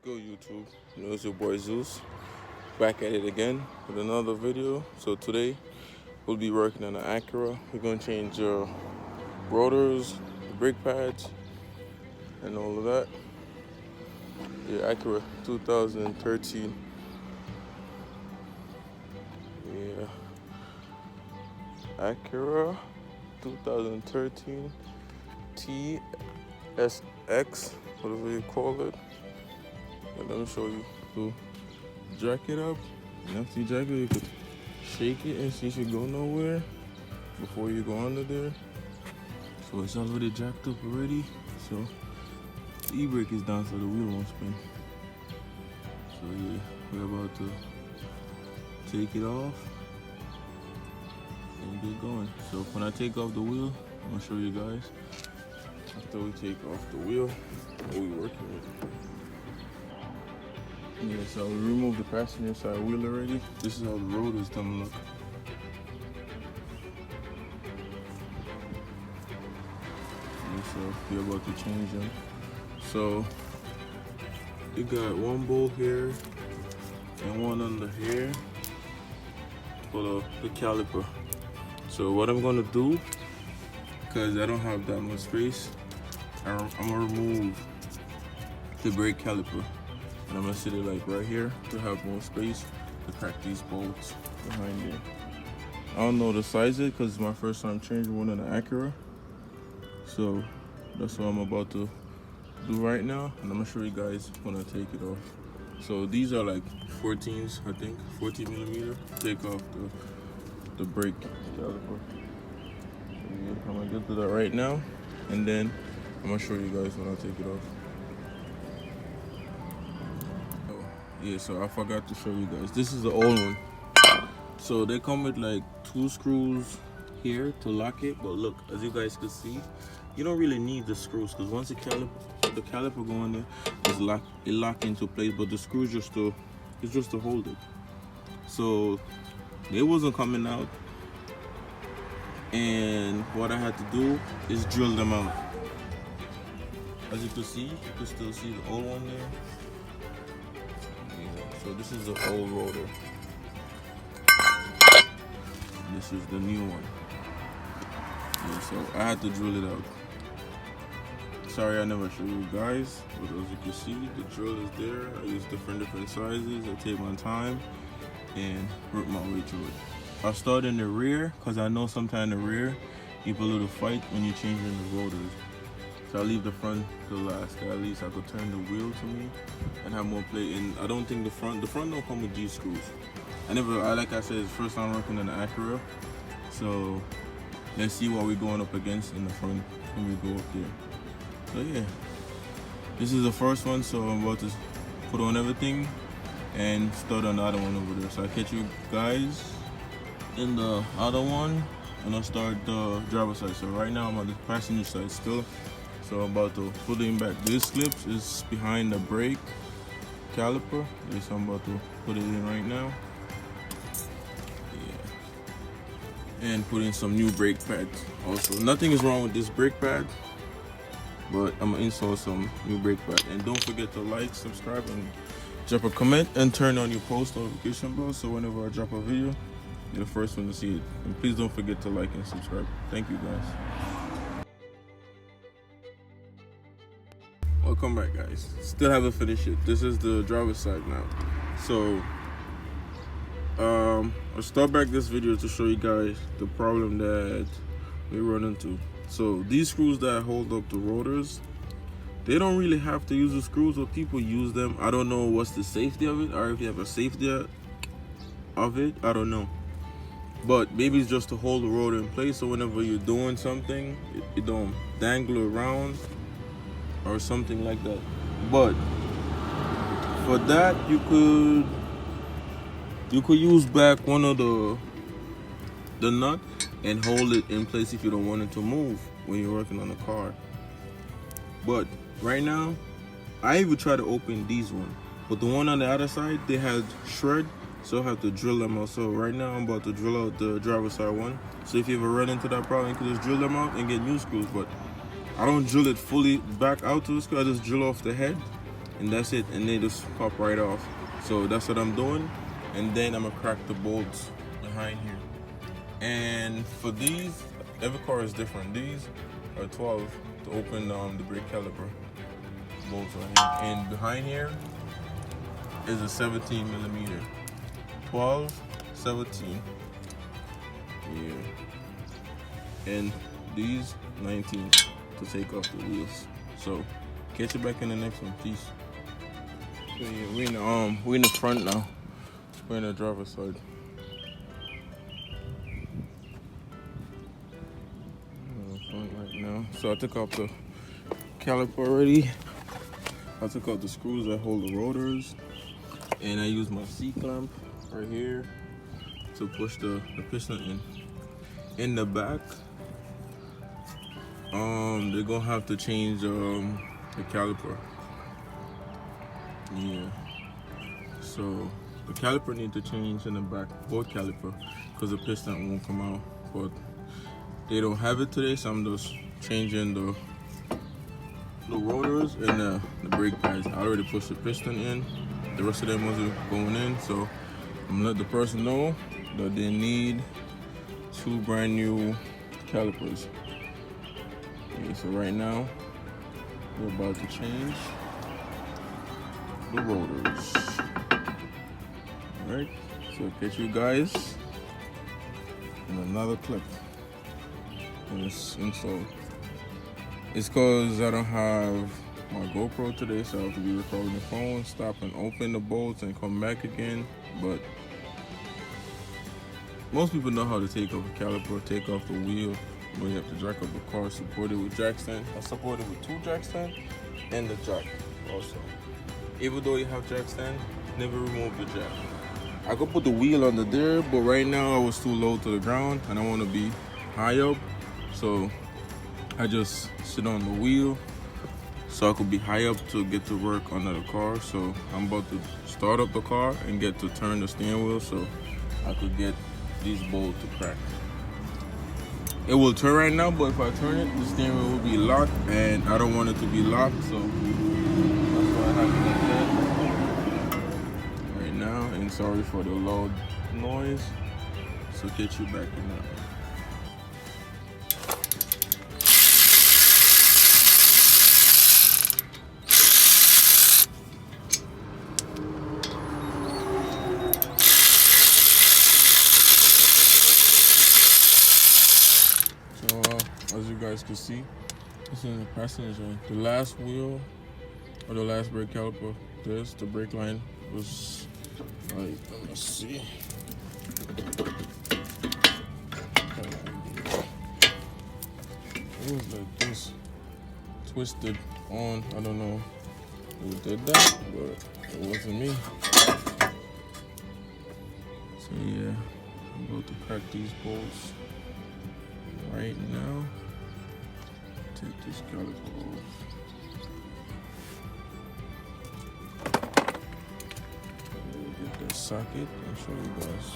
Go YouTube, it's your boy Zeus, back at it again with another video. So today we'll be working on an Acura. We're going to change rotors, the brake pads, and all of that. Yeah, Acura 2013. Yeah, Acura 2013 TSX, whatever you call it. Let me show you. So jack it up, and after you jack it, you could shake it and see if it go nowhere before you go under there. So it's already jacked up already. So the e-brake is down so the wheel won't spin. So yeah, we're about to take it off and get going. So when I take off the wheel, I'm gonna show you guys after we take off the wheel what we working with. Yeah, so we removed the passenger side wheel already. This is how the road is gonna look. Yeah, so we're about to change them. So you got one bolt here and one under here for the caliper. So what I'm gonna do, because I don't have that much space, I'm gonna remove the brake caliper. And I'm gonna sit it like right here to have more space to crack these bolts behind there. I don't know the size of it because it's my first time changing one on the Acura. So that's what I'm about to do right now. And I'm gonna show you guys when I take it off. So these are like 14s, I think, 14 millimeter. Take off the brake caliper. So yeah, I'm gonna get to that right now. And then I'm gonna show you guys when I take it off. Yeah, so I forgot to show you guys. This is the old one. So they come with like 2 screws here to lock it. But look, as you guys can see, you don't really need the screws because once the caliper go in there, it lock into place. But the screws it's just to hold it. So it wasn't coming out, and what I had to do is drill them out. As you can see, you can still see the old one there. So this is the old rotor. This is the new one. Yeah, so I had to drill it out. Sorry I never showed you guys, but as you can see, the drill is there. I use different sizes. I take my time and work my way through it. I start in the rear because I know sometimes in the rear you have a little fight when you're changing the rotors. So I leave the front to last. At least I could turn the wheel to me and have more play. And I don't think the front don't come with G screws. Like I said, it's first time working in the Acura. So let's see what we're going up against in the front when we go up there. So yeah, this is the first one. So I'm about to put on everything and start on the other one over there. So I'll catch you guys in the other one and I'll start the driver's side. So right now I'm on the passenger side still. So I'm about to put it back. This clips is behind the brake caliper. So I'm about to put it in right now. Yeah. And put in some new brake pads. Also, nothing is wrong with this brake pad, but I'm gonna install some new brake pad. And don't forget to like, subscribe, and drop a comment, and turn on your post notification bell so whenever I drop a video, you're the first one to see it. And please don't forget to like and subscribe. Thank you guys. Welcome back, guys. Still haven't finished it. This is the driver's side now. So I'll start back this video to show you guys the problem that we run into. So these screws that hold up the rotors, they don't really have to use the screws, but people use them. I don't know what's the safety of it, or if you have a safety of it, I don't know. But maybe it's just to hold the rotor in place, so whenever you're doing something, it don't dangle around or something like that. But for that, you could use back one of the nut and hold it in place if you don't want it to move when you're working on the car. But right now, I even try to open these one, but the one on the other side, they had shred, so I have to drill them out. So right now I'm about to drill out the driver's side one. So if you ever run into that problem, you can just drill them out and get new screws. But I don't drill it fully back out to the screw. I just drill off the head and that's it, and they just pop right off. So that's what I'm doing, and then I'm gonna crack the bolts behind here. And for these, every car is different. These are 12 to open the brake caliper bolts right here, and behind here is a 17 millimeter. 12, 17. Yeah. And these 19 to take off the wheels. So catch you back in the next one. Peace. So yeah, we're in the front now. We're in the driver's side. We're in the front right now. So I took off the caliper already. I took out the screws that hold the rotors, and I used my C-clamp right here to push the piston in. In the back, they're gonna have to change the caliper. Yeah. So the caliper need to change in the back, both caliper, because the piston won't come out. But they don't have it today, so I'm just changing the rotors and the brake pads. I already pushed the piston in. The rest of them wasn't going in, so I'm gonna let the person know that they need 2 brand new calipers. Okay, so right now we're about to change the rotors. Alright, so catch you guys in another clip when it's installed. It's cause I don't have my GoPro today, so I have to be recording the phone, stop and open the bolts and come back again. But most people know how to take off a caliper, take off the wheel, but you have to jack up the car, support it with jack stand. I support it with 2 jack stands and the jack also. Even though you have jack stand, never remove the jack. I could put the wheel under there, but right now I was too low to the ground and I want to be high up, so I just sit on the wheel so I could be high up to get to work under the car. So I'm about to start up the car and get to turn the steering wheel so I could get these bolts to crack. It will turn right now, but if I turn it, the steering wheel will be locked, and I don't want it to be locked, so that's why I have it like that right now. And sorry for the loud noise. So catch you back in that. As you guys can see, it's in the passenger. The last wheel or the last brake caliper, the brake line was like, let's see. It was like this, twisted on. I don't know who did that, but it wasn't me. So yeah, I'm about to crack these bolts right now. Take this caliper off. Get the socket and show you guys.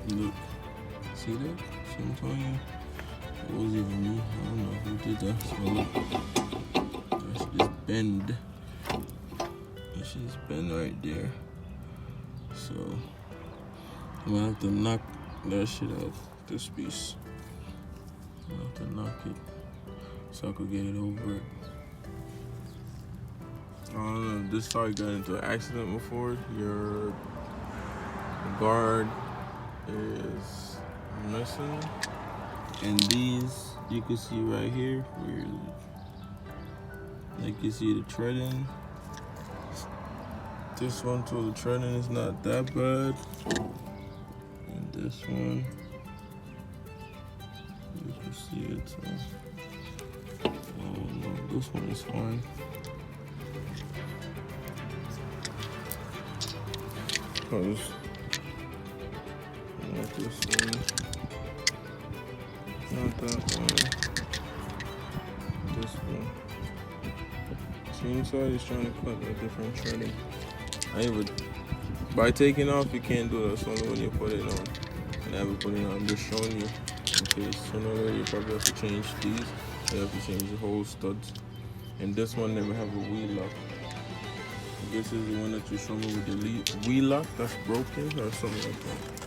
Look, see that? See what I'm telling you? It wasn't even me. I don't know who did that. So look, there's this bend. And she's bend right there. So I'm gonna have to knock that shit out, this piece. I'm gonna have to knock it so I could get it over it. I don't know, this car got into an accident before. Your guard is missing, and these you can see right here where, like, you see the treading This one too, the treading is not that bad. And this one, you can see it. Oh no, this one is fine. Cause not this one, not that one, this one. See inside, he's trying to cut a different treading. By taking off, you can't do that. It's only when you put it on. And I haven't put it on. I'm just showing you. Okay, sooner or later you probably have to change these. You have to change the whole studs. And this one never have a wheel lock. This is the one that you showed me with the wheel lock that's broken or something like that.